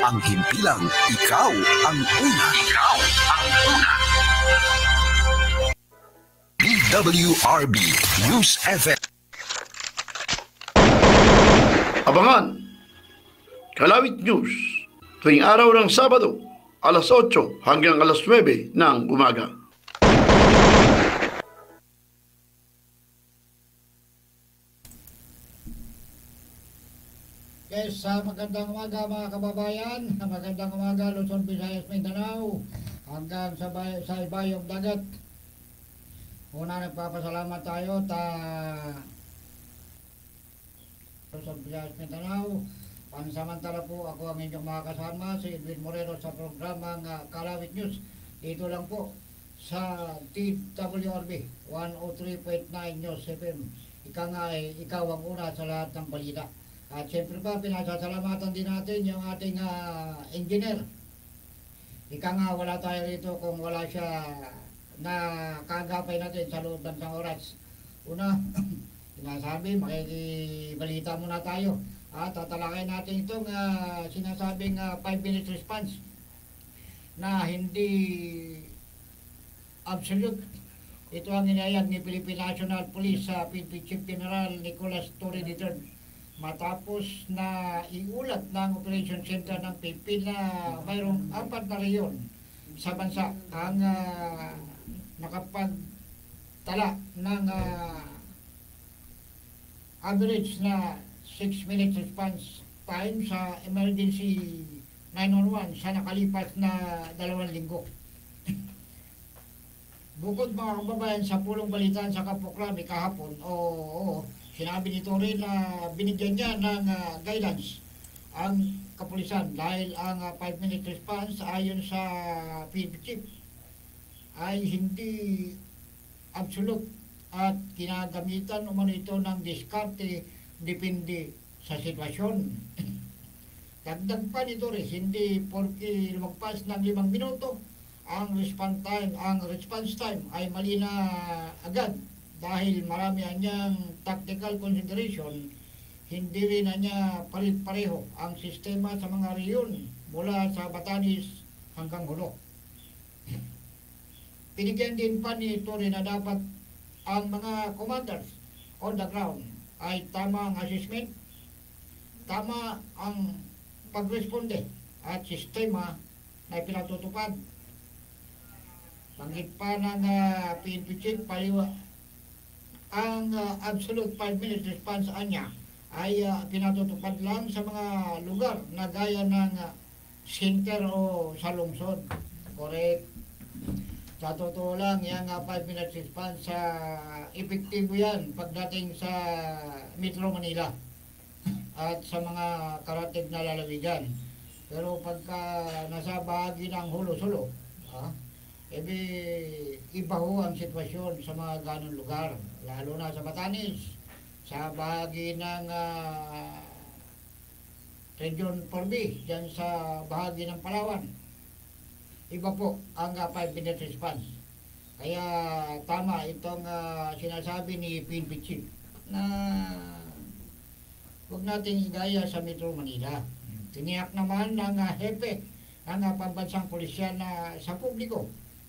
ang himpilang ikaw ang una. Ikaw ang una. DWRB News FM. Abangan Kalawit News tuwing araw ng Sabado, alas 8 hanggang alas 9 ng umaga. Yes, magandang umaga mga kababayan, magandang umaga Luzon, Visayas, Mindanao, hanggang sa ibayong dagat. Una, nagpapasalamat tayo Luzon, Visayas, Mindanao. Pansamantala po, ako ang inyong mga kasama, si Edwin Moreno sa programang Kalawit News. Dito lang po sa TWRB 103.9 News FM. Ika nga ay ikaw ang una sa lahat ng balita. At siyempre pa, pinasasalamatan din natin yung ating engineer. Ika nga, wala tayo rito kung wala siya na kagapay natin sa loob ng isang oras. Una, sinasabi, makikibalita muna tayo. At tatalakay natin itong sinasabing 5-minute response na hindi absolute. Ito ang inayag ni Philippine National Police sa PNP Chief General Nicolas Torre III. Matapos na iulat ng Operation Center ng PNP na mayroong 4 na reyon sa bansa ang nakapagtala ng average na 6-minute response time sa emergency 911 sa nakalipas na 2 linggo. Bukod mga kababayan sa pulong balitaan sa Kapoklami kahapon, sinabi nito rin na binigyan niya ng guidance ang kapulisan dahil ang 5-minute response ayon sa PNP Chief ay hindi absolute at kinagamitan umano ito ng diskarte depende sa sitwasyon. Dagdag pa nito rin, hindi porke lumagpas ng 5 minuto ang response time ay mali na agad. Dahil marami niyang tactical consideration, hindi rin niya pareho ang sistema sa mga reyon mula sa Batanes hanggang Hulo. Pinigyan din pa nito rin na dapat ang mga commanders on the ground ay tama ang assessment, tama ang pagresponde at sistema na pinatutupad. Banggit pa ng PNP Chief ang absolute 5-minute response niya ay pinatutupad lang sa mga lugar na gaya ng center o sa lungsod. Correct. Sa totoo lang, yung 5-minute response, epektibo yan pagdating sa Metro Manila at sa mga karatig na lalawigan. Pero pagka nasa bahagi ng Hulo-Sulo, iba ho ang sitwasyon sa mga ganong lugar, lalo na sa Batanes, sa bahagi ng Region 4B, dyan sa bahagi ng Palawan. Iba po ang 5-minute response. Kaya tama itong sinasabi ni PNP Chief na huwag natin igaya sa Metro Manila. Tiniyak naman ng hepe ng pambansang pulisyan sa publiko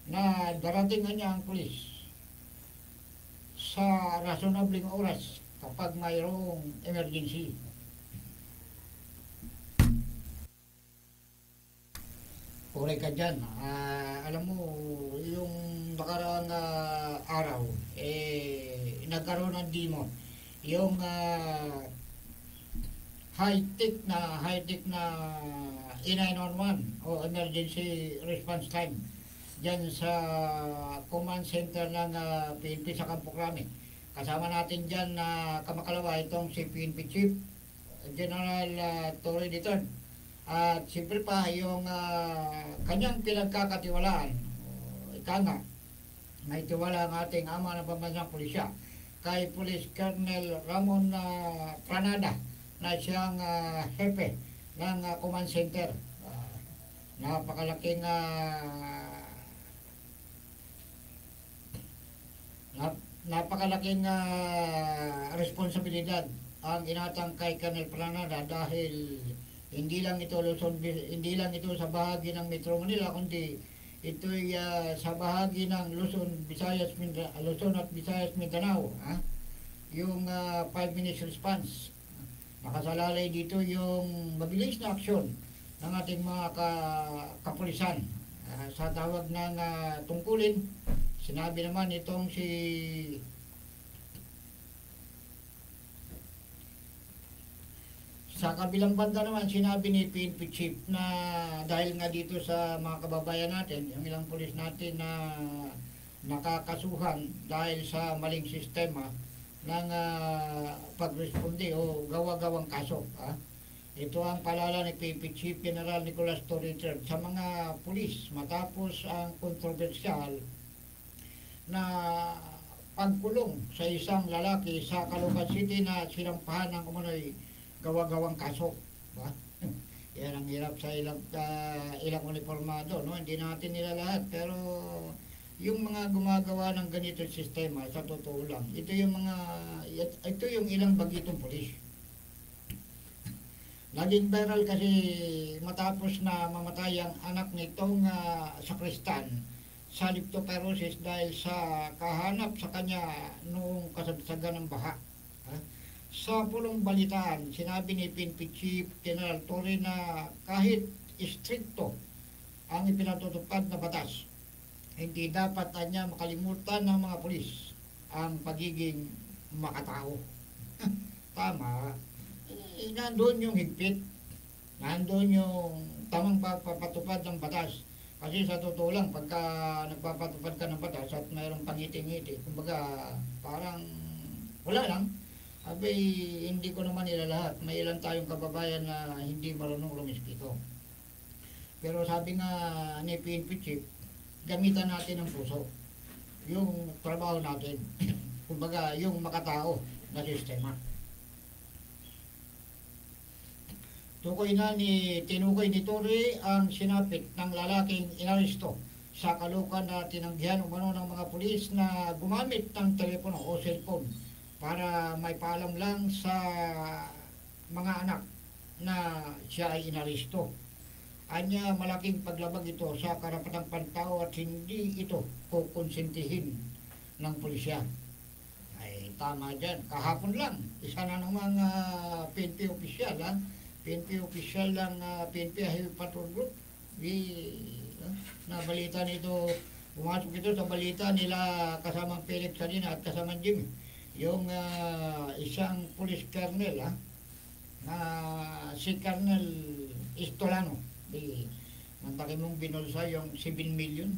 na darating niya ang pulis sa reasonabling oras kapag mayroong emergency. Correct ka dyan. Alam mo, yung nakaraang araw, nagkaroon ng demo. Yung high-tech na E911 o emergency response time dyan sa command center ng PNP sa Kapoklami. Kasama natin dyan na kamakalawa itong si PNP Chief General Torre III. At siyempre pa yung kanyang pinagkakatiwalaan, ika nga, naitiwala ang ating ama ng pambansang pulisya kay Police Colonel Ramon Pranada na siyang hepe ng command center. Napakalaking responsibilidad ang inatang kay Colonel Pranada dahil Hindi lang ito sa bahagi ng Metro Manila, kundi ito'y sa bahagi ng Luzon at Visayas Mindanao, yung 5 minutes response. Nakasalalay dito yung mabilis na aksyon ng ating mga kapulisan. Sa tawag ng tungkulin, sinabi naman itong sa kabilang banda naman, sinabi ni PNP Chief na dahil nga dito sa mga kababayan natin, yung ilang pulis natin na nakakasuhan dahil sa maling sistema ng pagresponde o gawa-gawang kaso. Ito ang palala ni PNP Chief General Nicolas Torre III sa mga pulis matapos ang kontrobersyal na pagkulong sa isang lalaki sa Caloocan City na sinampahan ng umunoy gawa-gawang kaso. Yan ang hirap sa ilang uniformado, no? Hindi natin nila lahat, pero yung mga gumagawa ng ganito sistema, sa totoo lang, ito yung ilang bagitong pulis. Naging viral kasi matapos na mamatay ang anak nitong sakristan sa leptospirosis dahil sa kahanap sa kanya noong kasagsagan ng baha. Sa pulong balitaan, sinabi ni PNP Chief General Torre na kahit istrikto ang ipinatutupad na batas, hindi dapat niya makalimutan ng mga pulis ang pagiging makatao. Tama. Nandun yung higpit, nandun yung tamang papatupad ng batas. Kasi sa totoo lang, pagka nagpapatupad ka ng batas at mayroong pangiti-ngiti, kumbaga parang wala lang. Abay, hindi ko naman ilalahat. May ilan tayong kababayan na hindi marunong rumispito. Pero sabi nga ni PNP Chief, gamitan natin ang puso. Yung trabaho natin. Kumbaga, yung makatao na sistema. Tinukoy ni Torre ang sinapit ng lalaking inaresto sa Caloocan na tinanggihan umano ng mga pulis na gumamit ng telepono o cellphone para may paalam lang sa mga anak na siya ay inaresto. Anya, malaking paglabag ito sa karapatang pantao at hindi ito kukonsentihin ng pulisya. Ay, tama dyan. Kahapon lang, isa na ng mga PNP opisyal, PNP opisyal ng PNP Highway Patrol Group, nabalita nito, pumasok ito sa balita nila kasamang Philip Salina at kasamang Jimmy. Yung isang police colonel, si Colonel Istolano, nantaki mong binulsa yung 7 million.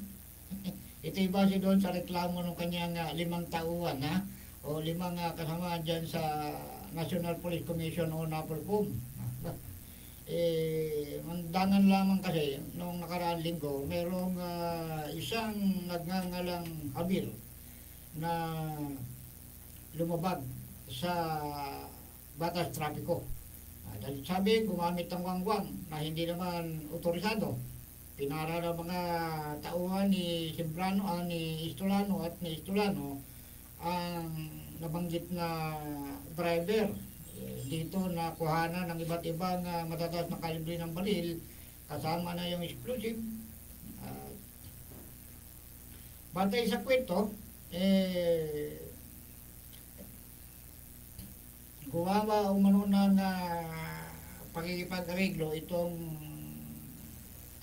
Ito'y base doon sa reklamo ng kanyang 5 tauhan, o 5 kasama dyan sa National Police Commission o NAPOLCOM. Mandangan lamang kasi noong nakaraang linggo, merong isang nagngangalang Habil na lumabag sa batas trapiko. Dahil sabi, gumamit ng wangwang na hindi naman otorisado. Pinara ng mga tauhan ni Istolano at ni Istolano ang nabanggit na driver. Dito na kuhanan ng iba't ibang matataas na kalibre ng baril, kasama na yung explosive. Batay sa kwento, gumawa umano ng pakikipag-areglo itong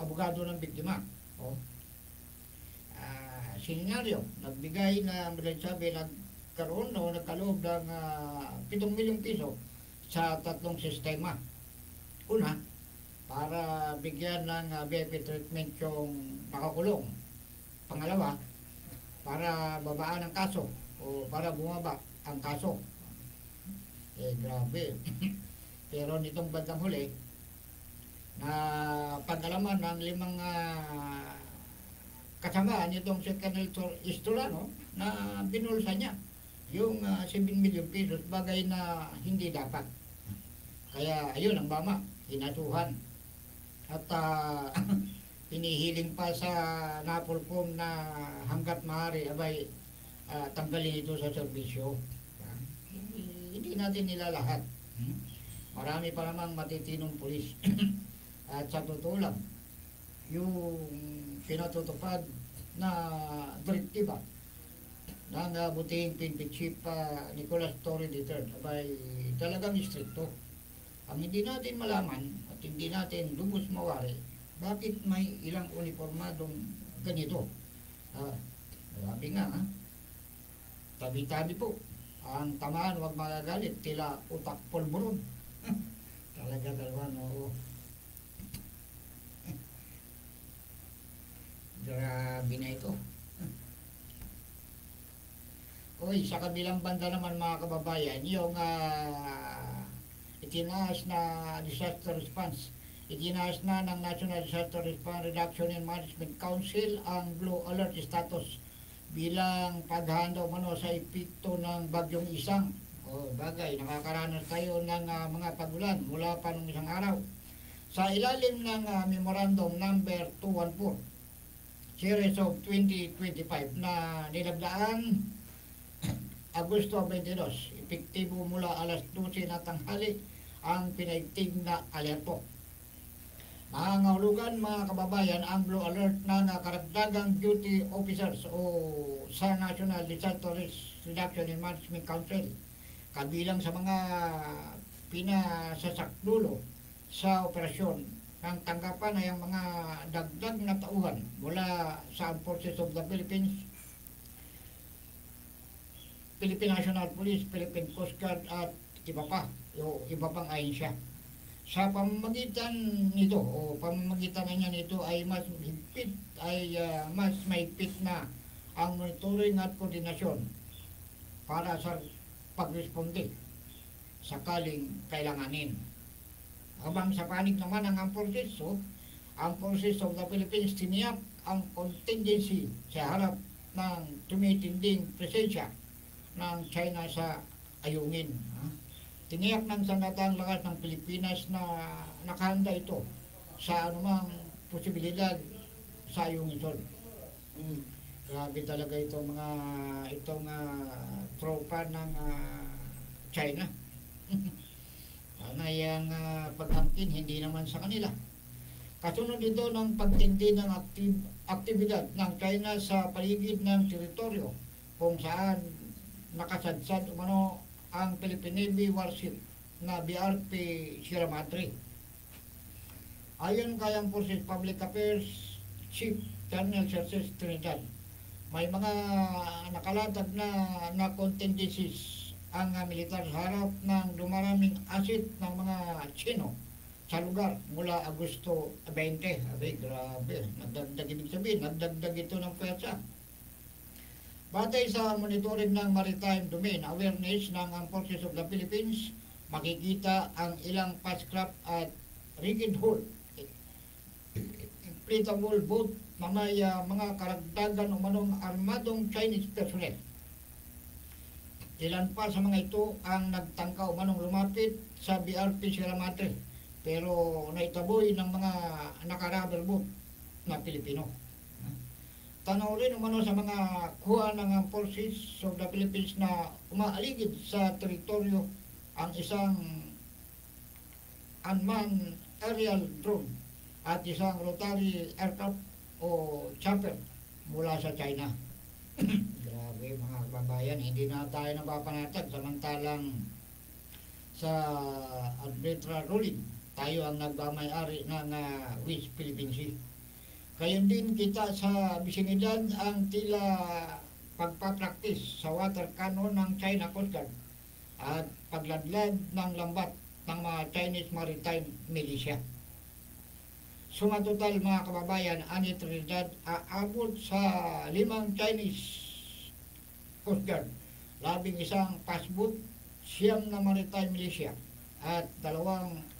abogado ng biktima. Senaryo, nagbigay na sabi, nagkaroon o nagkaloob ng 7 milyong piso sa 3 sistema. Una, para bigyan ng VIP treatment yung nakakulong. Pangalawa, para babaan ang kaso o para bumaba ang kaso. Grabe. Pero nitong bandang huli, na pag-alaman ng 5 kasamaan nitong si Colonel Istolano na binulsa niya yung 7 milyong pesos, bagay na hindi dapat. Kaya ayun ang bama, hinatuhan. At pinihiling pa sa NAPOLCOM na hanggat maaari abay tanggalin ito sa serbisyo. Hindi natin nila lahat. Marami pa namang matitinong pulis. At sa totoo lang, yung pinatutupad na direktiba ng butihing PNP Chief Nicolas Torre III abay talagang istrikto. Ang hindi natin malaman at hindi natin lubos mawari, bakit may ilang uniformadong ganito? Grabe nga, ha? Tabi-tabi po. Ang tamaan, huwag magagalit, tila utak polboron. Talaga dalawa, no? Grabe na ito. Uy, sa kabilang banda naman mga kababayan, yung itinaas na disaster response, itinaas na ng National Disaster Response Reduction and Management Council ang Blue Alert status bilang paghahanda umano sa epekto ng bagyong Isang. O bagay, nakakaranas tayo ng mga pagulan mula pa nung isang araw. Sa ilalim ng Memorandum number 214 series of 2025 na nilagdaan Agosto 22, epektibo mula alas 12 na tanghali ang pinaigting na alerto. Nangangahulugan mga kababayan ang Blue Alert ng karagdagang duty officers o sa National Disaster Risk Reduction and Management Council, kabilang sa mga pinasasakdulo sa operasyon ng tanggapan ay ang mga dagdag na tauhan mula sa Armed Forces of the Philippines, Philippine National Police, Philippine Coast Guard at iba pa, o iba pang ahensya. Sa pamamagitan nito o pamamagitan niya nito ay mas mahigpit na ang monitoring at koordinasyon para sa pagresponde sakaling kailanganin. Habang sa panig naman ng Armed Forces, ang Forces of the Philippines tiniyak ang contingency sa harap ng tumitinding presensya ng China sa ayungin. Tiniyak ng sandatang lakas ng Pilipinas na nakahanda ito sa anumang posibilidad sa ayungin. Grabe talaga itong tropa ng China. Na yung pag-angkin hindi naman sa kanila. Kasunod ito ng pagtindi ng aktibidad ng China sa paligid ng teritoryo kung saan nakasadsad umano ang Philippine Navy warship na BRP Sierra Madre. Ayon kay ang Forces Public Affairs Chief Colonel Cerces Trinidad, may mga nakalatag na contingencies ang militar sa harap ng dumaraming asit ng mga Chino sa lugar mula Agosto 20. Abay, grabe. Nagdagdag, ibig sabihin, nagdagdag ito ng pwersa. Batay sa monitoring ng Maritime Domain Awareness ng Forces of the Philippines, makikita ang ilang fastcraft at rigged hull, inflatable boat na may mga karagdagan umanong armadong Chinese personnel. Ilan pa sa mga ito ang nagtangka umanong lumapit sa BRP Sierra Madre, pero naitaboy ng mga naka-rubber boat na Pilipino. Tanaw rin umano sa mga kuha ng Forces of the Philippines na umaaligid sa teritoryo ang isang unmanned aerial drone at isang rotary aircraft o chopper mula sa China. Grabe mga kababayan, hindi na tayo napapanatag samantalang sa arbitral ruling tayo ang nagmamay-ari ng West Philippine Sea. Gayon din kita sa bisinidad ang tila pagpapraktis sa water cannon ng China Coast Guard at pagladlad ng lambat ng mga Chinese Maritime Militia. Sumatotal mga kababayan, ani Trinidad aabot sa 5 Chinese Coast Guard, 11 passboat, 9 na Maritime Militia at 2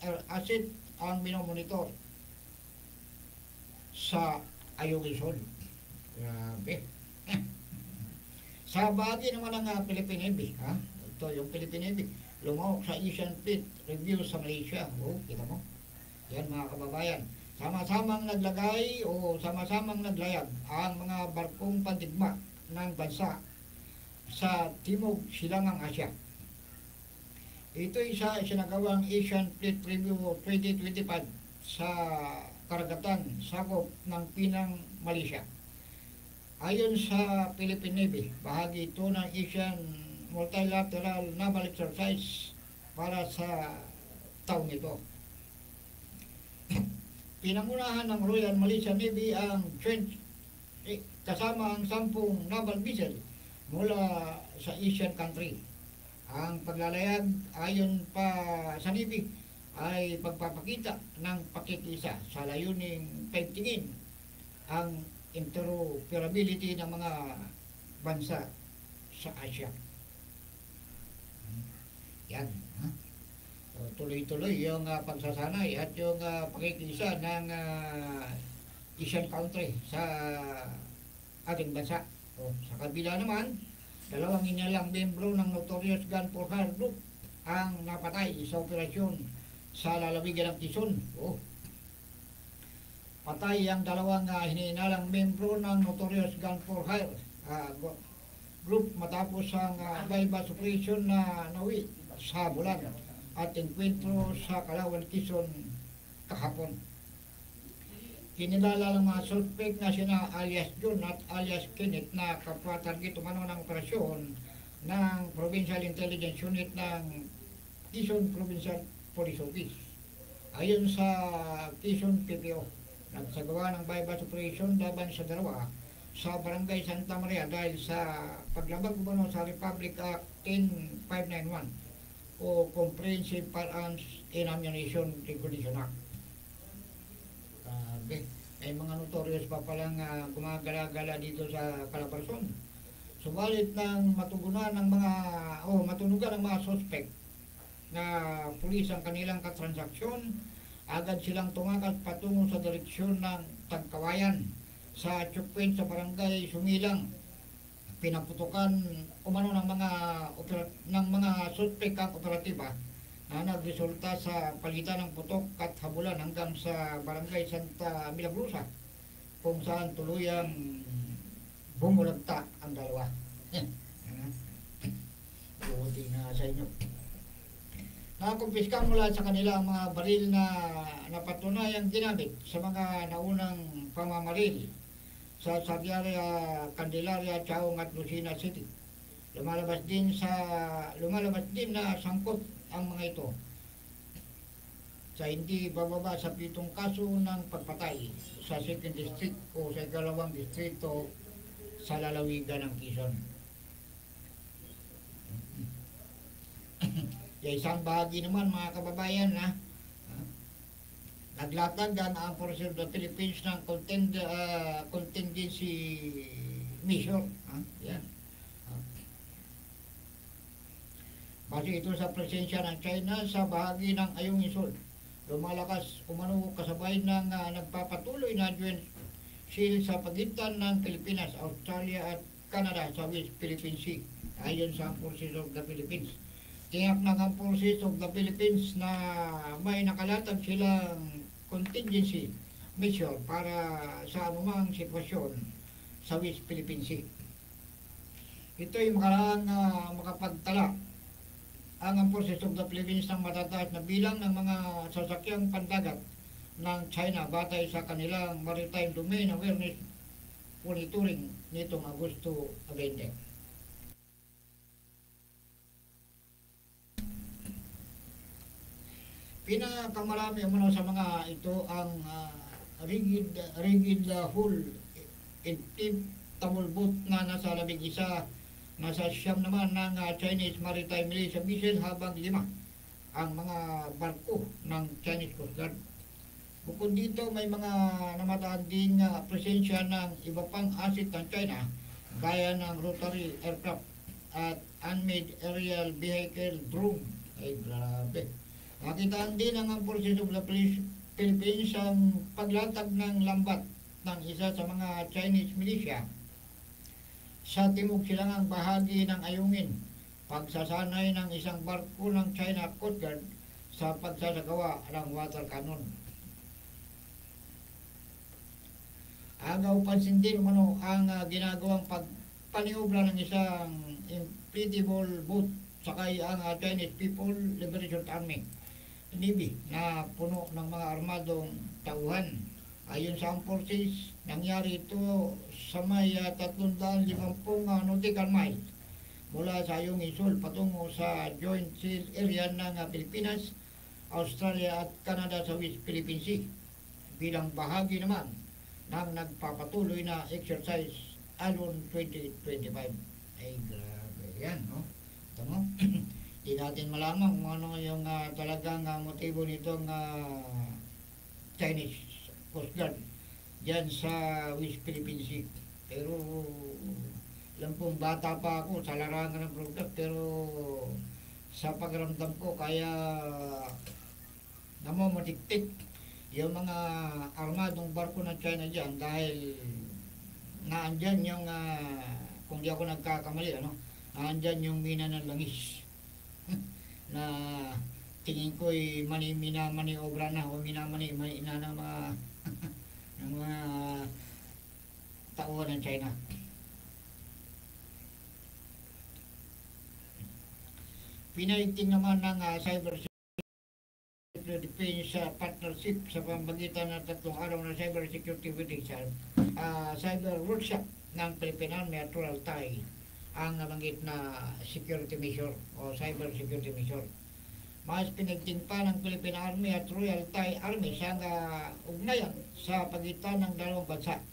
air asset ang minomonitor sa Ayungin. Grabe. Sa bahagi naman ng Philippine Navy, ito yung Philippine Navy, lumahok sa Asian Fleet Review sa Malaysia. Kita mo? Yan mga kababayan. Sama-samang naglagay o sama-samang naglayag ang mga barkong pandigma ng bansa sa Timog Silangang Asya. Ito'y sa isinagawang Asian Fleet Review 2025 sa karagatan sakop ng Pinang, Malaysia. Ayon sa Philippine Navy, bahagi ito ng Asian Multilateral Naval Exercise para sa taong ito. Pinangunahan ng Royal Malaysian Navy ang kasama ang 10 naval vessel mula sa Asian country. Ang paglalayag ayon pa sa Navy ay pagpapakita ng pakikisa sa layuning paigtingin ang interoperability ng mga bansa sa Asia. Yan. Ha? So, tuloy-tuloy yung pagsasanay at yung pakikisa ng Asian country sa ating bansa. O, sa kabila naman, dalawang inalang membro ng Notorious Gun for Hire Group ang napatay sa operasyon sa lalawigan ng Quezon. Patay ang dalawang hininalang membro ng Notorious Gun for Hire Group matapos ang bypass operation na nawi sa bulan at enkwentro sa Kalawan, Quezon kahapon. Kinilala ng mga suspect na sina alias John at alias Kenneth na kapwa-target umano ng operasyon ng Provincial Intelligence Unit ng Quezon Provincial Police Office. Ayon sa Quezon PPO, nagsagawa ng bypass operation laban sa dalawa sa Barangay Santa Maria dahil sa paglabag umano sa Republic Act 10591 o Comprehensive Firearms and Ammunition Regulation Act. May mga notorious pa palang gumagala-gala dito sa Calabarzon. Subalit nang matugunan ng matunugan ng mga suspect na pulis ang kanilang katransaksyon, agad silang tumakas patungo sa direksyon ng Tagkawayan sa checkpoint sa barangay Sumilang. Pinaputukan umano ng mga suspect ang operatiba na nagresulta sa palitan ng putok at habulan hanggang sa barangay Santa Milagrosa kung saan tuluyang bumulagta ang dalawa. Buti na sa inyo. Nakumpiska mula sa kanila ang mga baril na napatunayang ginamit sa mga naunang pamamaril sa Sariaya, Candelaria, Chaong at Lucena City. Lumalabas din na sangkot ang mga ito sa hindi bababa sa 7 kaso ng pagpatay sa 2nd District o sa 2nd Distrito sa lalawigan ng Quezon. Sa isang bahagi naman mga kababayan naglatag ang Armed Forces of the Philippines ng contingency mission. Yan. Base ito sa presensya ng China sa bahagi ng Ayong Isol. Lumalakas umano kasabay ng nagpapatuloy na joint seal sa pagitan ng Pilipinas, Australia at Canada sa West Philippine Sea ayon sa Forces of the Philippines. Tiyak ng ang Forces of the Philippines na may nakalatag silang contingency mission para sa anumang sitwasyon sa West Philippine Sea. Ito'y makapagtala ang Forces of the Philippines ng matataas na bilang ng mga sasakyang pandagat ng China batay sa kanilang Maritime Domain Awareness Monitoring nitong Agosto 20. Pinakamarami umano sa mga ito ang rigid hull table boat na nasa 11, nasa 9 naman ng Chinese Maritime Militia Vessel habang 5 ang mga barko ng Chinese Coast Guard. Bukod dito may mga namataan din presensya ng iba pang asset ng China gaya ng rotary aircraft at unmanned aerial vehicle drone. Ay grabe. Nakitaan din ang Forces of the Philippines ang paglatag ng lambat ng isa sa mga Chinese militia sa timog silangang bahagi ng Ayungin, pagsasanay ng isang barko ng China Coast Guard sa pagsasagawa ng water cannon. Agaw pansin din umano ang ginagawang pagpaniobra ng isang inflatable boat sakay ang Chinese People Liberation Army, Navy, na puno ng mga armadong tauhan. Ayon sa armed forces, nangyari ito sa may 350 nautical miles mula sa Ayong Isol patungo sa Joint Seal Area ng Pilipinas, Australia at Canada sa West Philippine Sea, bilang bahagi naman ng nagpapatuloy na exercise Alon 2025. Ay grabe yan, no? Ito, no? Di natin malaman kung ano yung talagang motibo nitong Chinese Coast Guard dyan sa West Philippine Sea. Pero alam kong bata pa ako sa larangan ng program, pero sa pakiramdam ko kaya namamatiktik yung mga armadong barko ng China dyan dahil naandyan yung kung di ako nagkakamali, naandyan yung mina ng langis na tingin ko'y maniobra na o minamani na ng mga ng mga tauhan ng China. Pinaigting naman ng cyber defense partnership sa pamamagitan ng 3 araw na cyber security meeting sa cyber workshop ng Philippine Army at Royal Thai ang nabanggit na security measure o cyber security measure. Mas pinagting pa ng Philippine Army at Royal Thai Army sa ugnayan sa pagitan ng dalawang bansa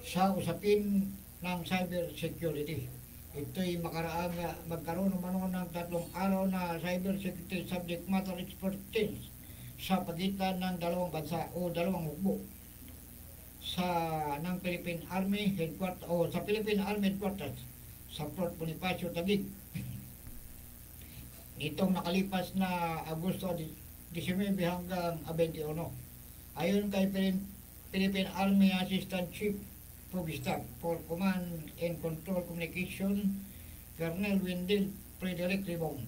sa usapin ng cyber security. Ito'y magkaroon naman ng 3 araw na cyber security subject matter expertise sa pagitan ng dalawang bansa o dalawang hukbo ng Philippine Army Headquarters o sa Philippine Army Headquarters sa Port Bonifacio, Taguig. Nitong nakalipas na Agosto 19 hanggang 21. Ayon kay Philippine Army Assistant Chief of Staff for Command and Control Communication, Colonel Wendell Frederick Ribong,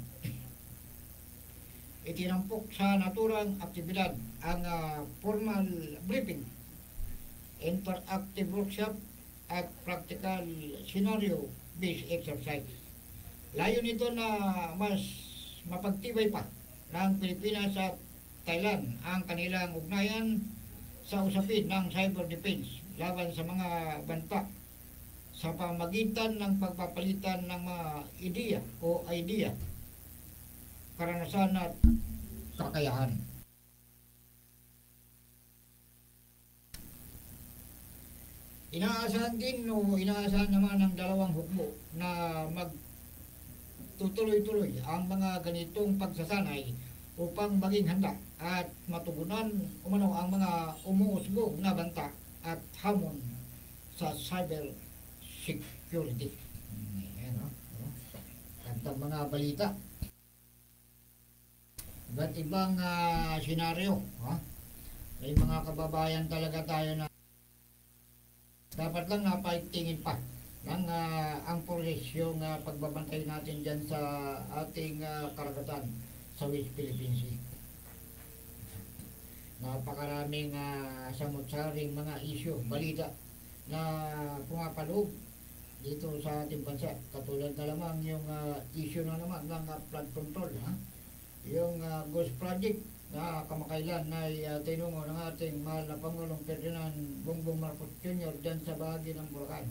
itinampok sa naturang aktibidad ang formal briefing, interactive workshop at practical scenario-based exercise. Layo nito na mas mapagtibay pa ng Pilipinas at Thailand ang kanilang ugnayan sa usapin ng cyber defense laban sa mga banta sa pamamagitan ng pagpapalitan ng mga idea, karanasan at kakayahan. Inaasahan naman ng dalawang hukbo na magtutuloy-tuloy ang mga ganitong pagsasanay upang maging handa at matugunan ang mga umuusbong na banta at hamon sa cyber security. Ayan, Kantang mga balita. Iba't ibang senaryo. May mga kababayan talaga tayo na dapat lang napaigtingin pa ng ang proses yung pagbabantay natin dyan sa ating karagatan sa West Philippine Sea. Napakaraming samot-saring mga issue, balita na pumapaloob dito sa ating bansa. Katulad na lamang yung issue na naman ng flood control. Yung Ghost Project na kamakailan na tinungo ng ating mahal na Pangulong Ferdinand Bongbong Marcos Jr. dyan sa bahagi ng Bulacan.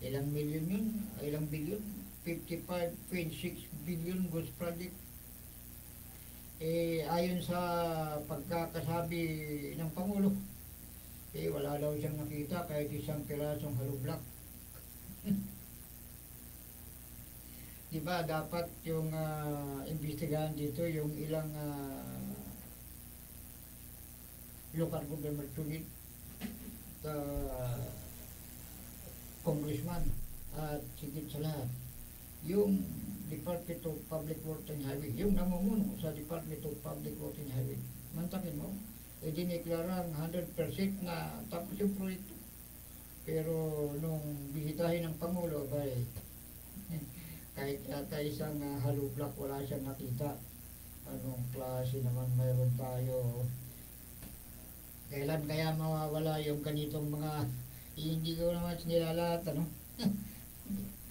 Ilang milyon yun? Ilang bilyon? 55.6 billion Ghost Project. Ayon sa pagkakasabi ng Pangulo, wala daw siyang nakita kahit isang pirasong hollow block. Diba dapat yung imbestigahan dito yung ilang local government unit, congressman, at sigit sa lahat yung Department of Public Works and Highway, yung namumuno sa Department of Public Works and Highway. Mantakin mo, dineklarang 100% na tapos yung proyekto. Pero nung bisitahin ng Pangulo, kahit yata isang hollow block wala siyang nakita. Anong klase naman mayroon tayo? Kailan kaya mawawala yung ganitong mga hindi ko naman nilalat,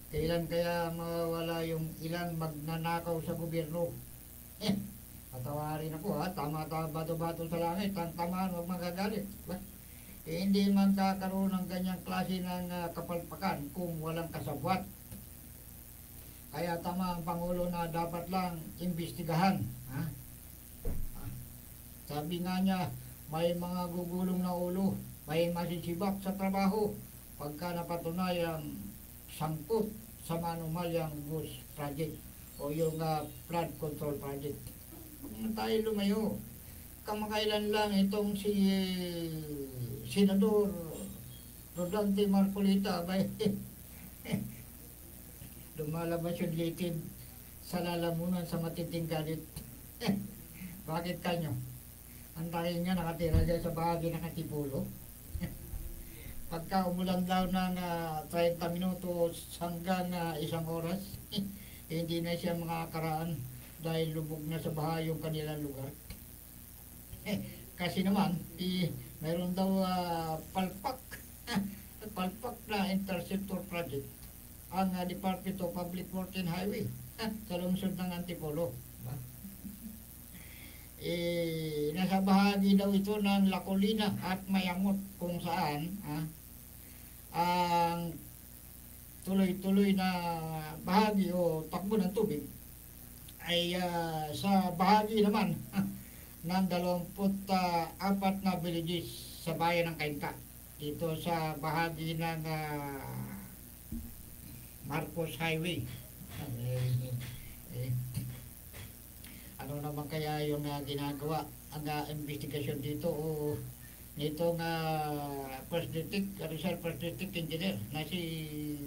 Kailan kaya mawawala yung ilang magnanakaw sa gobyerno? Patawarin ako ha, tama-tama bato-bato sa langit, ang tamaan huwag magagalit. Hindi magkakaroon ng ganyang klase ng kapalpakan kung walang kasabwat. Kaya tama ang Pangulo na dapat lang imbestigahan. Ha? Sabi nga niya, may mga gugulong na ulo, may masisibak sa trabaho pagka napatunayang sangkot sa manumalyang GOOS project o yung flood control project. Huwag na tayo lumayo. Kamakailan lang itong si Senador Rodante Marcolita lumalabas yung litid sa lalamunan sa matinding galit. Bakit kanyo? Ang tayo nga nakatira dyan sa bahagi ng Katipulo. Pagka umulan daw ng 30 minutos hanggang 1 oras, hindi na siya makakaraan dahil lubog na sa baha yung kanilang lugar. Kasi naman, mayroon daw palpak na interceptor project ang Department of Public Works and Highway sa lungsod ng Antipolo. Nasa bahagi daw ito ng La Colina at Mayamot kung saan ang tuloy-tuloy na bahagi o takbo ng tubig ay sa bahagi naman ng 24 na villages sa bayan ng Cainta dito sa bahagi ng Marcos Highway. Ano naman kaya yung ginagawa ang investigasyon dito o nitong First District, Rizal First District Engineer na si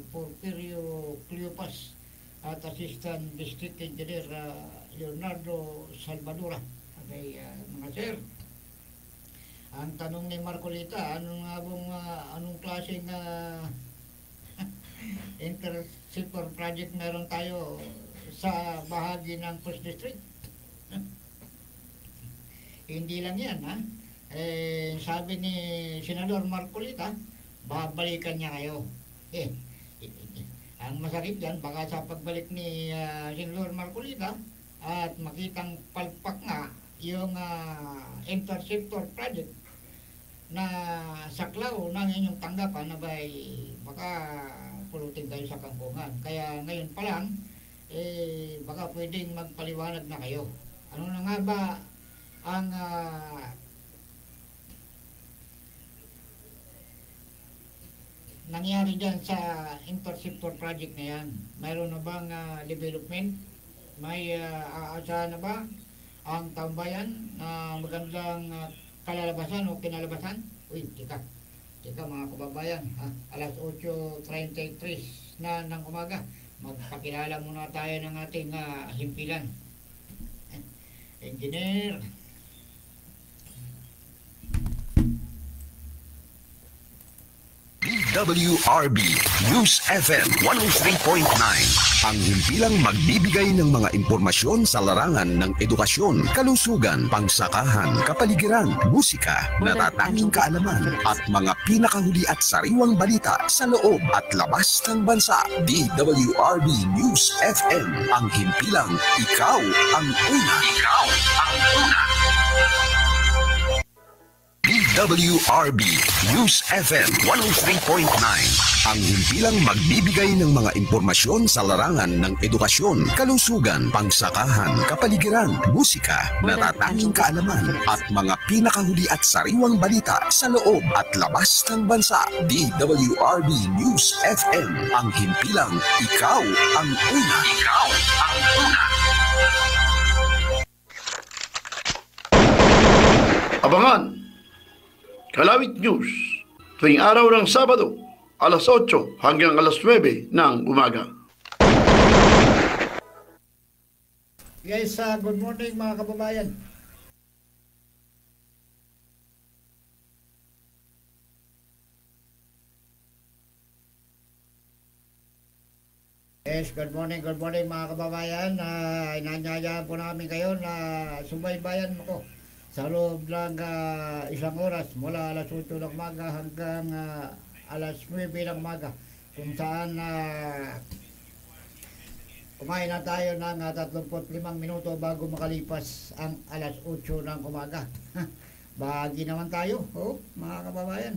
Porfirio Cleopas at Assistant District Engineer Leonardo Salvadora. Okay, mga sir, ang tanong ni Marcolita, anong klaseng interceptor project meron tayo sa bahagi ng First District? Hindi lang yan, ha? Sabi ni Senador Marcolita, babalikan niya kayo. Ang masakit yan, baka sa pagbalik ni Senador Marcolita at makitang palpak nga yung interceptor project na saklaw ng inyong tanggapan na baka pulutin kayo sa kangkungan. Kaya ngayon pa lang, baka pwedeng magpaliwanag na kayo. Ano na nga ba ang nangyari dyan sa interceptor project na yan? Mayroon na bang development? May aasahan na ba ang tambayan na magandang kalalabasan o kinalabasan? Uy, tika mga kababayan, alas 8:33 na ng umaga. Magpakilala muna tayo ng ating himpilan. Engineer. WRB News FM 103.9. Ang himpilang magbibigay ng mga impormasyon sa larangan ng edukasyon, kalusugan, pangsakahan, kapaligiran, musika, natatanging kaalaman, at mga pinakahuli at sariwang balita sa loob at labas ng bansa. DWRB News FM. Ang himpilang ikaw ang una. Ikaw ang una. WRB News FM 103.9. Ang himpilang magbibigay ng mga impormasyon sa larangan ng edukasyon, kalusugan, pangsakahan, kapaligiran, musika, natatanging kaalaman, at mga pinakahuli at sariwang balita sa loob at labas ng bansa. DWRB News FM. Ang himpilang ikaw ang una. Ikaw ang una. Abangan Kalawit News tuwing araw ng Sabado, alas 8 hanggang alas 9 ng umaga. Guys, good morning mga kababayan. Yes, good morning mga kababayan. Inanyayaan po namin kayo na subaybayan ko sa loob ng 1 oras mula alas 8 ng umaga hanggang alas 9 ng umaga kung saan Kumain na tayo ng 35 minuto bago makalipas ang alas 8 ng umaga. Bahagi naman tayo, mga kababayan.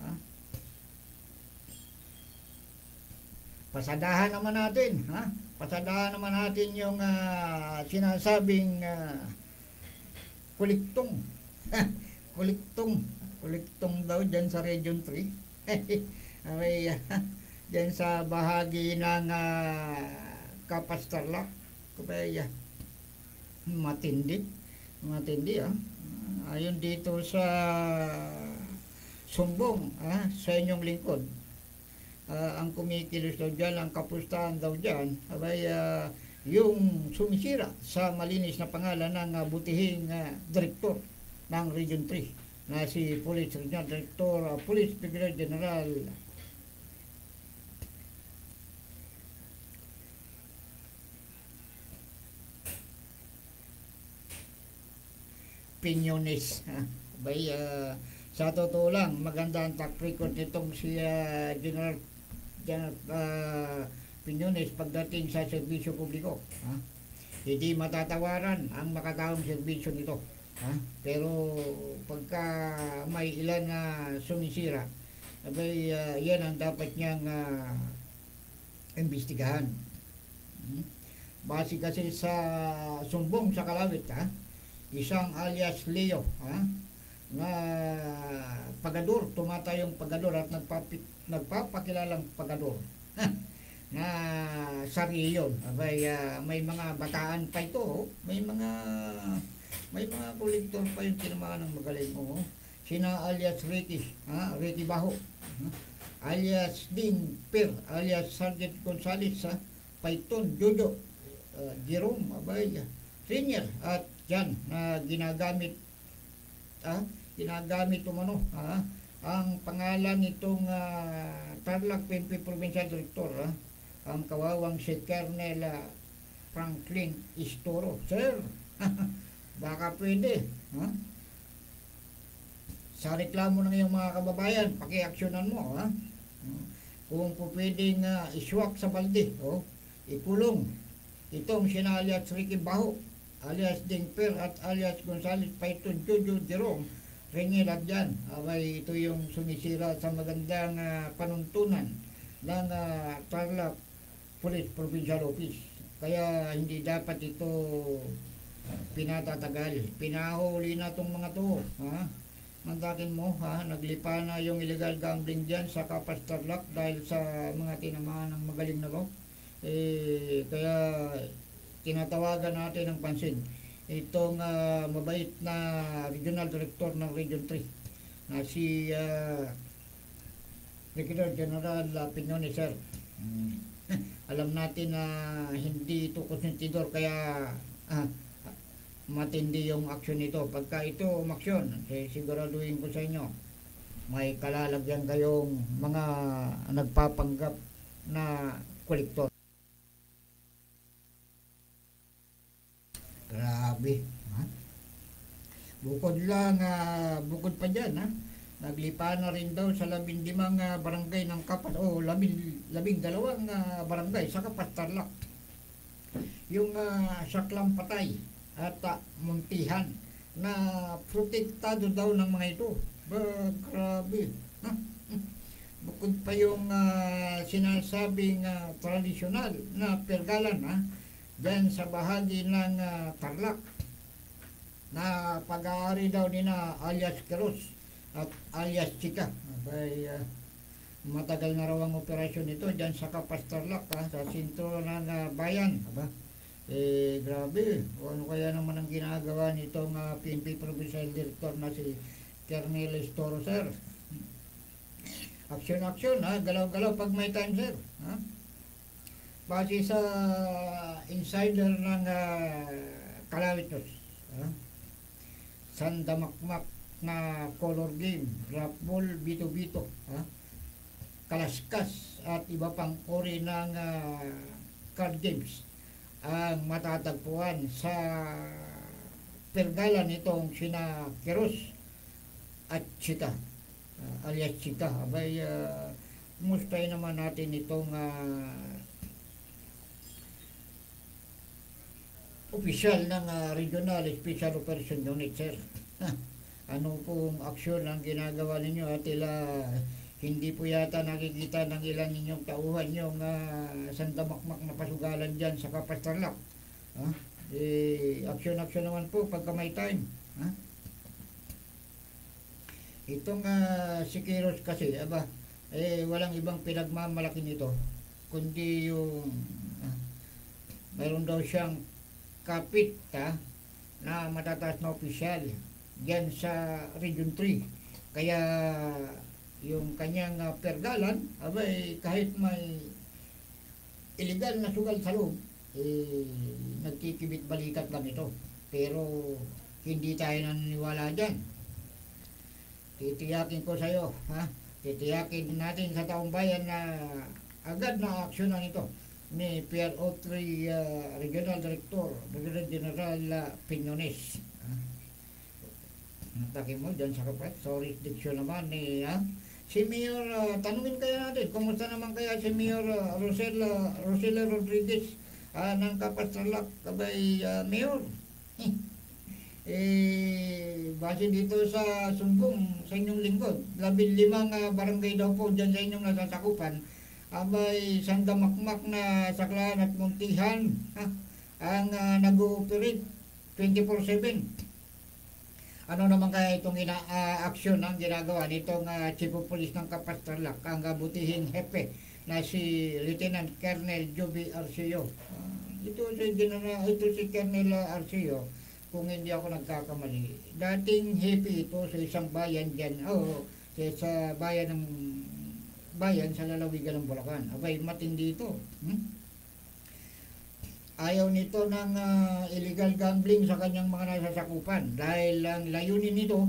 Ha? Pasadahan naman natin, ha? Pasadahan naman natin yung sinasabing kuliktong. Kuliktong daw dyan sa Region 3. Okay, dyan sa bahagi ng Kapastarlak. Kaya matindi. Ayon dito sa Sumbong, sa inyong lingkod. Ang kumikilos daw dyan, ang kapustahan daw dyan, yung sumisira sa malinis na pangalan ng butihing direktor ng Region 3 na si Police Regional Director, Police Brigadier General Piñones. Sa totoo lang, maganda ang track record nitong si General Piñones pagdating sa serbisyo publiko. Hindi matatawaran ang makataong serbisyo nito. Pero pagka may ilan na sumisira, yan ang dapat niyang imbestigahan. Base kasi sa Sumbong sa Kalawit, isang alias Leo, na pagador, tumatayong pagador at nagpapakilalang pagador na sariyon. May mga bataan pa ito, may mga kolektor pa yung tinamaan ng magaling mo. Sina alias Ricky Baho, alias Ding Per, alias Sergeant Gonzales, Python Jojo, Jerome, Senior, at yan na ginagamit ang pangalan nitong Tarlac PNP Provincial Director, ang kawawang si Colonel Franklin Istoro. Sir, baka pwede, sa reklamo ng iyong mga kababayan, pakiaksyonan mo, kung po pwedeng iswak sa balde, ikulong itong sina alias Ricky Baho, alias Ding Per, at alias Gonzales Python Jojo Jerome Rengilat dyan. Ito yung sumisira sa magandang panuntunan ng Tarlac Police Provincial Office. Kaya hindi dapat ito pinatatagal. Pinahuli na itong mga to. Mandakin mo, naglipa na yung illegal gambling dyan sa Kapas Tarlac dahil sa mga tinamaan ng magaling na ko. Kaya tinatawagan natin ng pansin itong mabait na Regional Director ng Region 3 na si Brigadier General Piñones, sir. Alam natin na hindi ito konsentidor, kaya matindi yung aksyon nito. Pagka ito umaksyon, siguraduhin ko sa inyo, may kalalagyan kayong mga nagpapanggap na kolektor. Grabe. Bukod pa dyan, naglipa na rin daw sa 15 barangay ng Kapas, 12 barangay sa Kapas Tarlac. Yung Saklang Patay at Muntihan na protektado daw ng mga ito. Grabe. Bukod pa yung sinasabing tradisyonal na pergalan, dyan sa bahagi ng Tarlac na pag-aari daw nina alias Keros at alias Chika. Matagal na raw ang operasyon nito dyan sa Kapas Tarlac, sa sentro ng bayan. Grabe, ano kaya naman ang ginagawa nitong PNP Provincial Director na si Colonel Istoro, sir? Aksyon, galaw-galaw pag may time, sir. Base sa insider ng Kalawitos, Sandamakmak na color game, rapball, bito-bito, kalaskas at iba pang uri ng card games ang matatagpuan sa pergalan nitong sina Keros at Chika, alias Chika. Mustay naman natin itong opisyal ng Regional Special Operation Unit, sir. Ano pong aksyon ang ginagawa ninyo at hindi po yata nakikita ng ilan ninyong tauhan yung sandamakmak na pasugalan dyan sa Kapas Tarlac. Aksyon-aksyon naman po pagka may time. Itong si Kiros kasi, walang ibang pinagmamalaki nito, kundi yung mayroon daw siyang kapit na matataas na opisyal dyan sa Region 3. Kaya yung kanyang pergalan, kahit may illegal na sugal sa loob, nagkikibit balikat lang ito. Pero hindi tayo naniniwala dyan. Titiyakin ko sa'yo, titiyakin natin sa taong bayan na agad na aksyonan ito ni PRO3 Regional Director, Brigadier General Piñones. Natake mo dyan sa kapat, sorry diksyon naman si Mayor, tanungin kaya natin, kumusta naman kaya si Mayor Rosela Rodriguez ng Kapas Tarlac, Mayor? Base dito sa sumbong sa inyong lingkod, 15 barangay daw po dyan sa inyong nasasakupan, sandamakmak na saklan at muntihan ang nag-ooperate 24/7. Ano naman kaya itong aksyon ang ginagawa nitong Chief of Police ng Kapas Tarlac, ang butihing hepe na si Lieutenant Colonel Joby Arceo. Ito si Colonel Arceo, kung hindi ako nagkakamali. Dating hepe ito sa isang bayan dyan, sa bayan sa lalawigan ng Bulacan. Matindi ito. Ayaw nito ng illegal gambling sa kanyang mga nasasakupan dahil ang layunin nito,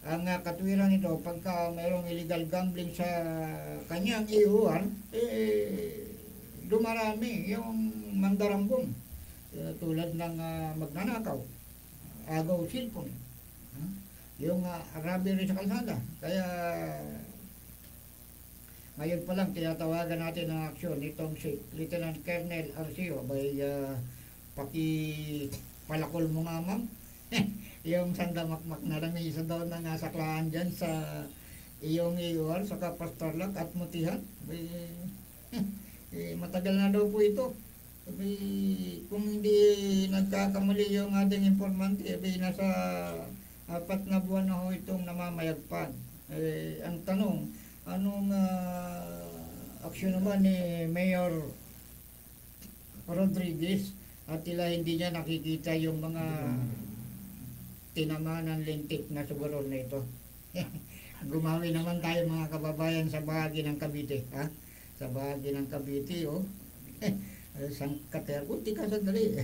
ang katwiran nito, pagka mayroong illegal gambling sa kanyang EOR, dumarami yung mandarambong, tulad ng magnanakaw, agaw cellphone, yung robbery sa kalsada. Kaya ngayon pa lang tinatawagan natin ang aksyon nitong si Lieutenant Colonel Arceo. Pakipalakol mo nga, ma'am. Yung sandamakmak na lang isa daw na nasaklahan dyan sa iyong EOR sa Kapas Tarlac at Mutihan. Matagal na daw po ito. Kung hindi nagkakamali yung ating informante, nasa 4 na buwan na ho itong namamayagpag. Ang tanong, anong aksyon naman ni Mayor Rodriguez at hindi niya nakikita yung mga tinamaan ng lintik na sugarol na ito? Gumawi naman tayo mga kababayan sa bahagi ng Cavite, sa bahagi ng Cavite, sangkater, kunti ka sandali.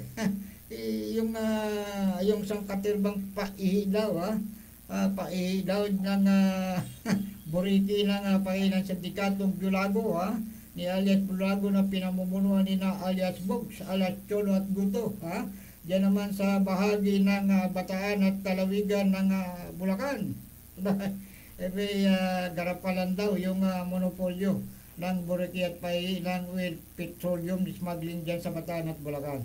yung sangkater bang paidaw, paidaw ng Buriti ng painan sa Dikatong Bulago, ni alias Bulago na pinamumunuan ni na alias Bogs, alias Cholo at Guto. Diyan naman sa bahagi ng Bataan at Talawigan ng Bulacan. Garapalan daw yung monopolyo ng Buriti at painan with petroleum smuggling dyan sa Bataan at Bulacan.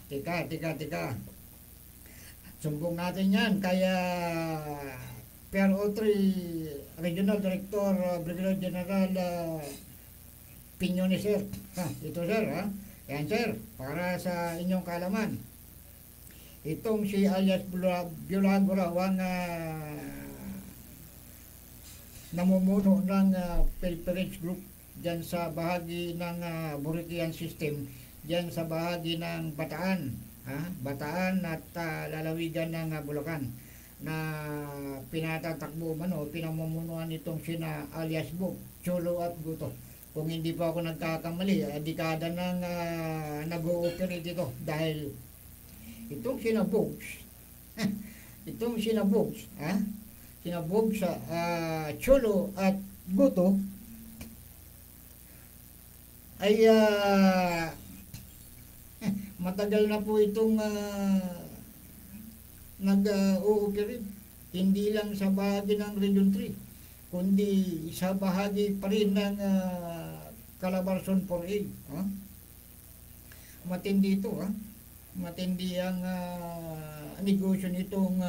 Tika. Sumbong natin yan, kaya PRO3 Regional Director Brigadier General Piñones, sir. Ito, sir, Yan, sir, para sa inyong kaalaman. Itong si alias Bulago raw ang namumuno ng Pilferage Group dyan sa bahagi ng Buritian System, dyan sa bahagi ng Bataan, Bataan at lalawigan ng Bulacan, na pinatatakbo pinamumunuan itong sina alias Bog, Cholo at Guto. Kung hindi pa ako nagkakamali, dekada nang nag-ooperate ito dahil itong sina Bogs, sina Bogs, Cholo at Guto ay matagal na po itong nag-ooperate, hindi lang sa bahagi ng Region 3, kundi sa bahagi pa rin ng Calabarzon 4A. Matindi ito, matindi ang negosyo nitong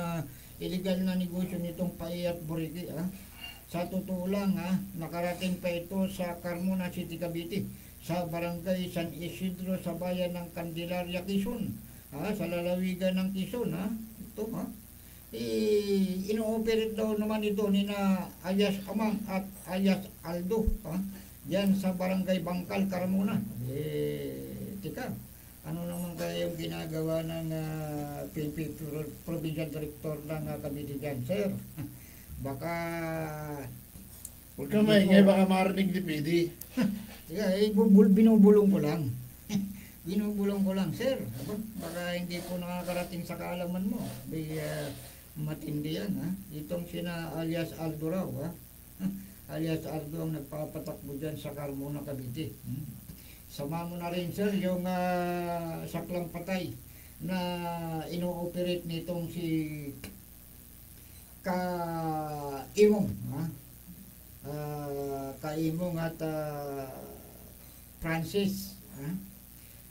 illegal na negosyo nitong Pai at Buriki. Sa totoo lang, nakarating pa ito sa Carmona City, Cavite, sa barangay San Isidro sa bayan ng Candelaria, Quezon, sa lalawigan ng Quezon. Ito, ino-operate daw naman ito ni na alias Amang at alias Aldo, yan sa barangay Bangkal, Carmona. Tika, ano naman kaya yung ginagawa ng PNP Provincial Director ng Cavite dyan, sir? Baka Huwag ka maingay, baka marinig ni PD. Tika, binubulong ko lang. Binubulong ko lang, sir. Baka hindi po nakakarating sa kaalaman mo. Matindi yan, Itong sina alias Aldo raw, alias Aldo ang nagpapatakbo dyan sa Carmona, Cavite. Sama mo na rin, sir, yung saklang patay na ino-operate nitong si Kaimong, Kaimong at Francis,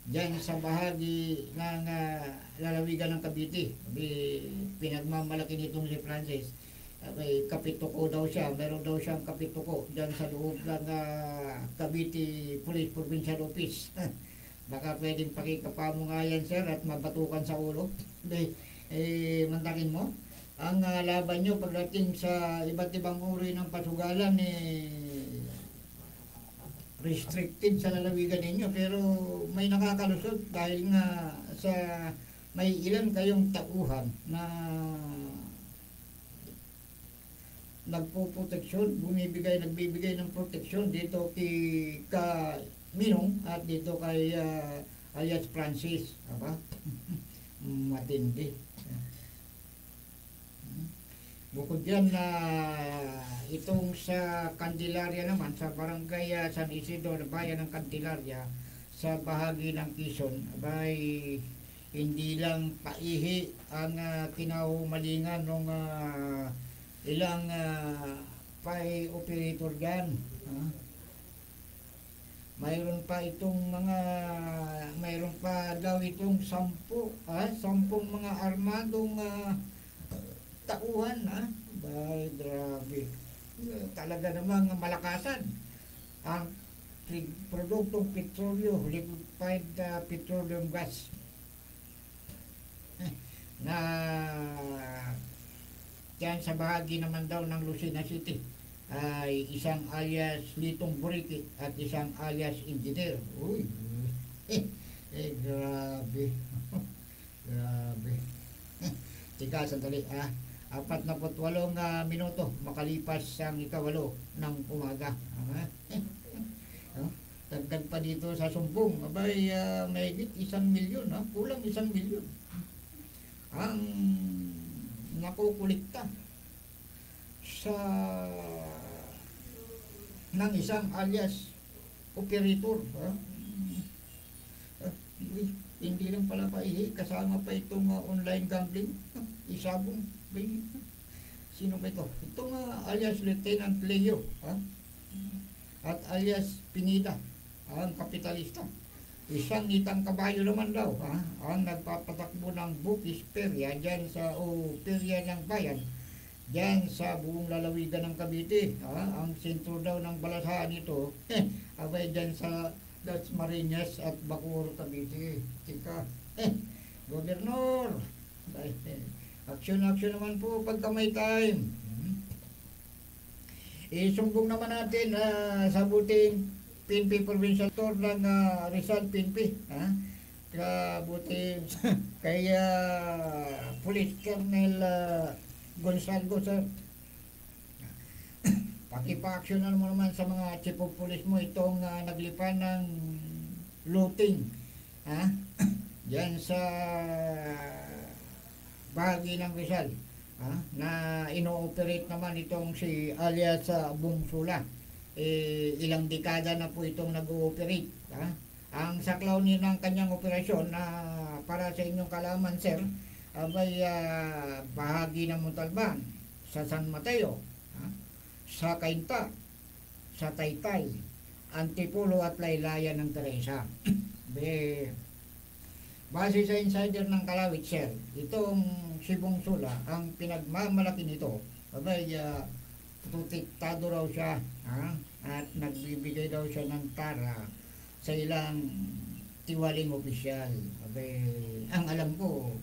diyan sa bahagi ng lalawigan ng Cavite. Pinagmamalaki nitong si Francis. Kapituko daw siya, meron daw siyang kapituko diyan sa loob ng Cavite Police Provincial Office. Baka pwedeng pakikapamungayan, sir, at mabatukan sa ulo. Mantakin mo ang laban nyo pagdating sa iba't ibang uri ng pasugalan, restricted sa lalawigan ninyo, pero may nakakalusot dahil nga sa may ilan kayong tauhan na nagpoproteksyon, nagbibigay ng proteksyon dito kay Minong at dito kay alias Francis. Matindi. Bukod dyan na itong sa Candelaria naman, sa barangay San Isidro, bayan ng Candelaria, sa bahagi ng Quezon, hindi lang paihi ang kinahumalingan ng ilang Pai operator dyan. Mayroon pa daw itong 10 mga armadong tauhan, grabe. Talaga namang malakasan ang produktong petrolyo, liquefied petroleum gas na dyan sa bahagi naman daw ng Lucena City ay isang alias Litong Buriki at isang alias Engineer. Uy, grabe. Grabe. Tika, sandali, 48 minuto makalipas ang ikawalo ng umaga. Dagdag pa dito sa sumbong, mahigit 1 milyon, kulang 1 milyon ang nakukulikta sa ng isang alias operator. Hindi lang pala paihi, kasama pa itong online gambling. Isabong. Sino ba ito? Itong alias Lieutenant Leo, at alias Pinida, ang kapitalista. Isang nitang kabayo naman daw, ang nagpapatakbo ng Bukis Perya dyan sa Perya ng Bayan, dyan sa buong lalawigan ng Cavite. Ang sentro daw ng balasahan nito, abay dyan sa Las Marinas at Bacoor, Cavite. Tika, Gobernador, action naman po pagka may time. Isumbong naman natin sa buting PNP Provincial Tour ng Rizal PNP. Buting kaya Police Colonel Gonzalo, sir. Pakipa-action mo naman sa mga chief of police mo itong naglipan ng looting. Diyan sa bahagi ng Rizal. Na ino-operate naman itong si alias Bungsula. Ilang dekada na po itong nag-ooperate. Ang saklaw niya ng kanyang operasyon na para sa inyong kalaman, sir, bahagi ng Montalban, sa San Mateo, sa Cainta, sa Taytay, Antipolo at Laylayan ng Teresa. Base sa insider ng Kalawit, sir, itong si Bungsula, ang pinagmamalaki nito, abay, protektado raw siya, at nagbibigay daw siya ng tara sa ilang tiwaling opisyal. Abay, ang alam ko,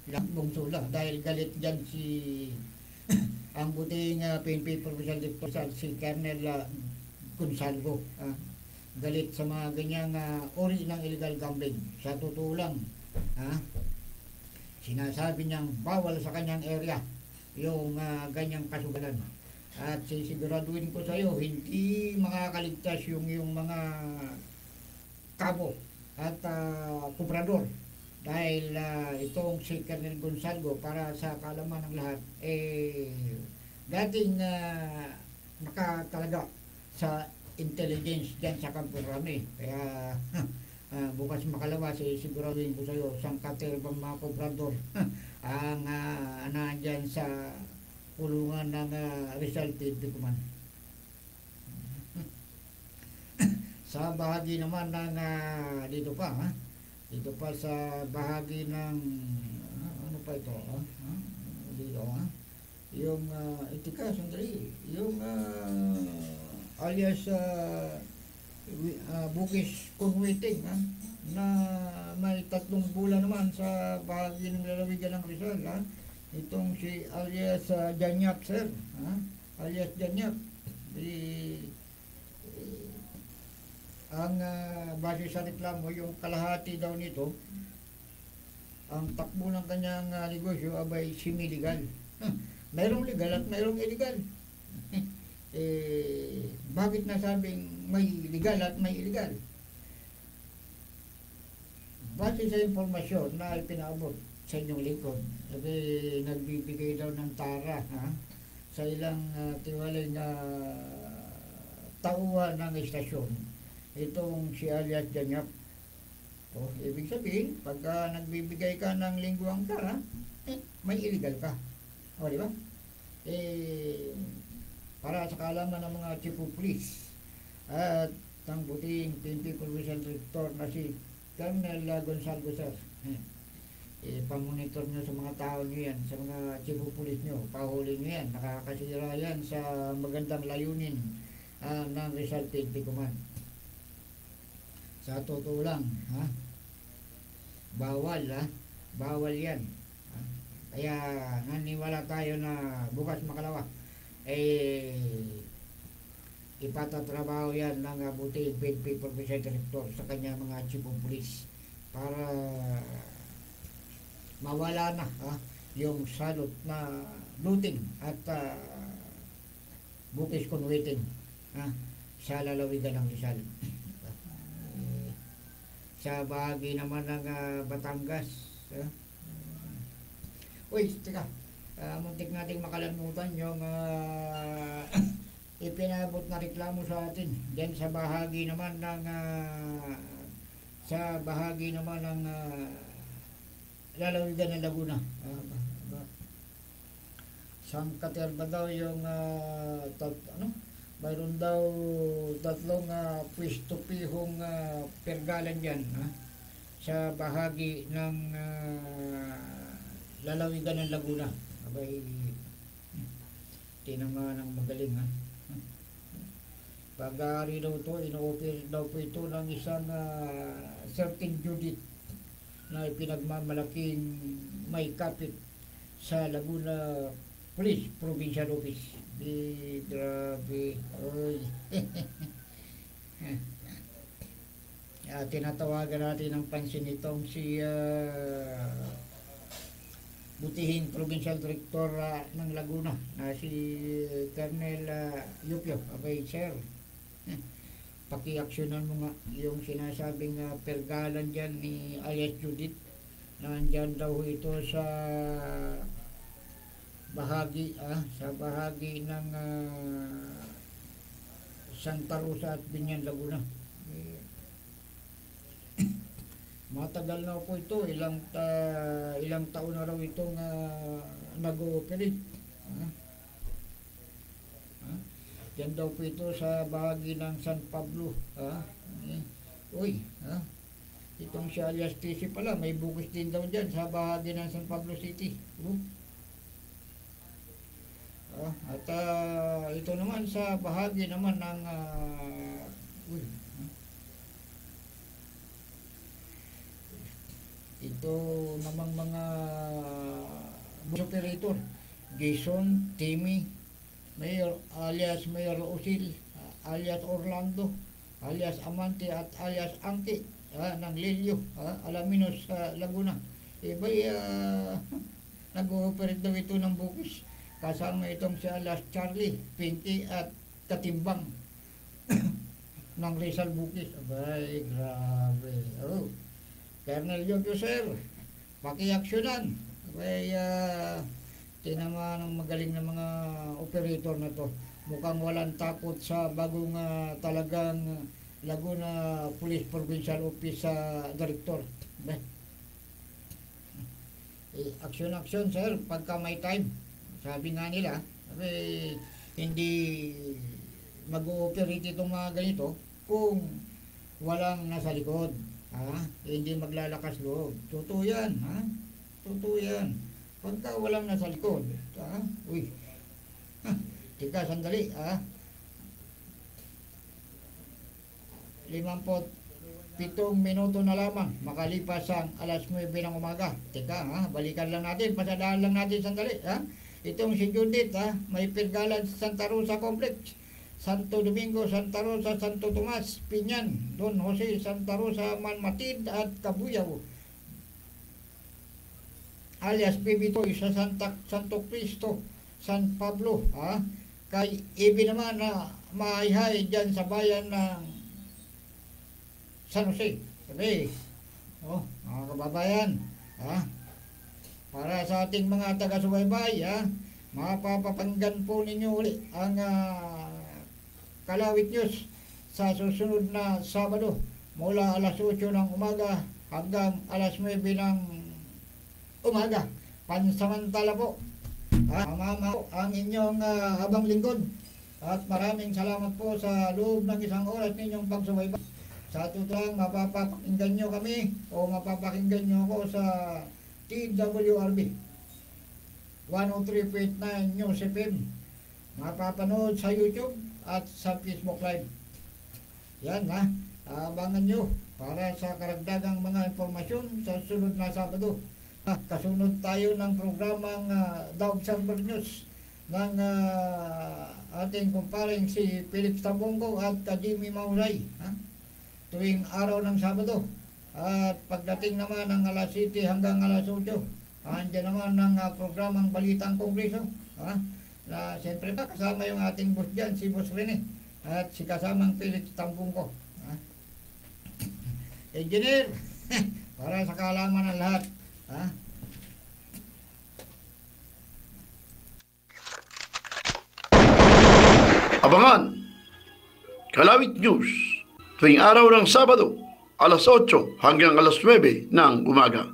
ilang Bungsula, dahil galit dyan si ang buting PNP Provincial Director, si Colonel Gonsalvo, galit sa mga ganyang uri ng illegal gambling. Sa totoo lang, sinasabi niyang bawal sa kanyang area yung ganyang kasugalan. At sisiguraduhin ko sa iyo, hindi makakaligtas yung mga kabo at kubrador. Dahil itong si Colonel Gonsalvo, para sa kaalaman ng lahat, dating nakatalaga sa intelligence dyan sa Campo Rame. Kaya bukas makalawa, siguraduhin ko sa iyo, sangkaterbang mga kubrador ang nandyan sa kulungan ng Rizal PNP Command. Sa bahagi naman ng dito pa sa bahagi ng ano pa ito, dito, yung itika, sandali, yung alias Bukis Conwiting, na may 3 bulan naman sa bahagi ng lalawigan ng Rizal, itong si alias Janyap, sir, alias Janyap, ang base sa reklamo, yung kalahati daw nito, ang takbo ng kanyang negosyo abay semi-legal. Mayroong legal at mayroong illegal. Bakit nasabing may legal at may illegal? Base sa informasyon na ipinaabot sa inyong lingkod, nagbibigay daw ng tara sa ilang tiwaling tauhan ng istasyon, itong si alias Janyap. Ibig sabihin, pagka nagbibigay ka ng lingguang tara, may illegal ka. Di ba? Para sa kaalaman ng mga chief of police at ang buting PNP Provincial Director na si Colonel Gonsalvo, sir, pamonitor nyo sa mga tao nyo yan, sa mga chief of police nyo, pahuli nyo yan, nakakasira yan sa magandang layunin ng Rizal PNP Command. Sa totoo lang, bawal yan. Kaya naniwala tayo na bukas makalawa ipatatrabaho yan ng buting PNP Provincial Director sa kanya mga chief of police para mawala na yung salot na looting at Bukis Conwiting sa lalawigan ng Rizal. Sa bahagi naman ng Batangas, teka, muntik nating makalimutan yung ipinabot na reklamo sa atin diyan sa bahagi naman ng lalawigan ng Laguna. Sangkaterba daw yung mayroon daw 3 pwesto pihong pergalan dyan sa bahagi ng lalawigan ng Laguna. Abay, tinama ng magaling pag-aari daw ito, ino-offer daw po ito ng isang certain Judith na pinagmamalaking may kapit sa Laguna Police Provincial Office. Grabe. Tinatawagan natin ang pansin itong si butihing Provincial Director ng Laguna na si Colonel Yupyo. Abay, sir, pakiaksyonan mo nga yung sinasabing pergalan dyan ni alias Judith. Nandyan daw ito sa bahagi ng Santa Rosa at Binyan, Laguna. Matagal na po ito, ilang taon na raw itong nag-ooperate. Yan daw po ito sa bahagi ng San Pablo. Itong si alias TC pala, may bukis din daw dyan sa bahagi ng San Pablo City. At ito naman sa bahagi naman ng ito namang mga bus operator, Jason, Timmy, Mayor alias Mayor Osil, alias Orlando, alias Amante at alias Angki ng Lelio, Alaminos sa Laguna. Nag-ooperate daw ito ng bukis. Kasama itong si alias Charlie, Pinky at Katimbang ng Rizal Bukis. Abay, grabe. Colonel Jojo Sir, pakiaksyonan. Abay, tinama ng magaling na mga operator na to. Mukhang walang takot sa bagong talagang Laguna Police Provincial Office sa Director. Aksyon sir, pagka may time. Sabi nga nila, hindi mag-ooperate itong mga ganito kung walang nasa likod. Hindi maglalakas loob. Totoo yan. Totoo yan. Pagka walang nasa likod. Tika, sandali. 57 minuto na lamang makalipas ang alas 9 ng umaga. Teka, balikan lang natin, pasadaan lang natin sandali. Itong si Judith, may pirgalan sa Santa Rosa Complex, Santo Domingo, Santa Rosa, Santo Tomas, Pinyan, Don Jose, Santa Rosa, Manmatid at Kabuyaw, alias Bibitoy sa Santo Cristo, San Pablo. Kay Ibi naman na maihay dyan sa bayan ng San Jose. Sabi, mga kababayan, para sa ating mga taga-subaybay, mapapapanggan po ninyo uli ang Kalawit News sa susunod na Sabado mula alas 8 ng umaga hanggang alas 9 ng umaga. Pansamantala po, mama po ang inyong habang lingkod at maraming salamat po sa loob ng isang oras ninyong pagsubaybay. Sa tutang mapapakinggan nyo kami o mapapakinggan nyo ako sa TWRB 103.9 News FM. Mapapanood sa YouTube at sa Facebook Live. Yan abangan nyo para sa karagdagang mga impormasyon sa sunod na Sabado. Kasunod tayo ng programang The Observer News ng ating kumparing si Felix Tambonggo at Jimmy Maulay. Tuwing araw ng Sabado. At pagdating naman ng alas 7 hanggang alas 8, andyan naman ng programang Balitang Kongreso. Na siyempre pa kasama yung ating boss dyan, si Boss Rene. At si kasamang Felix Tambonggo. Engineer, para sa kaalaman ng lahat. Abangan Kalawit News tuwing araw ng Sabado, alas 8 hanggang alas 9 ng umaga.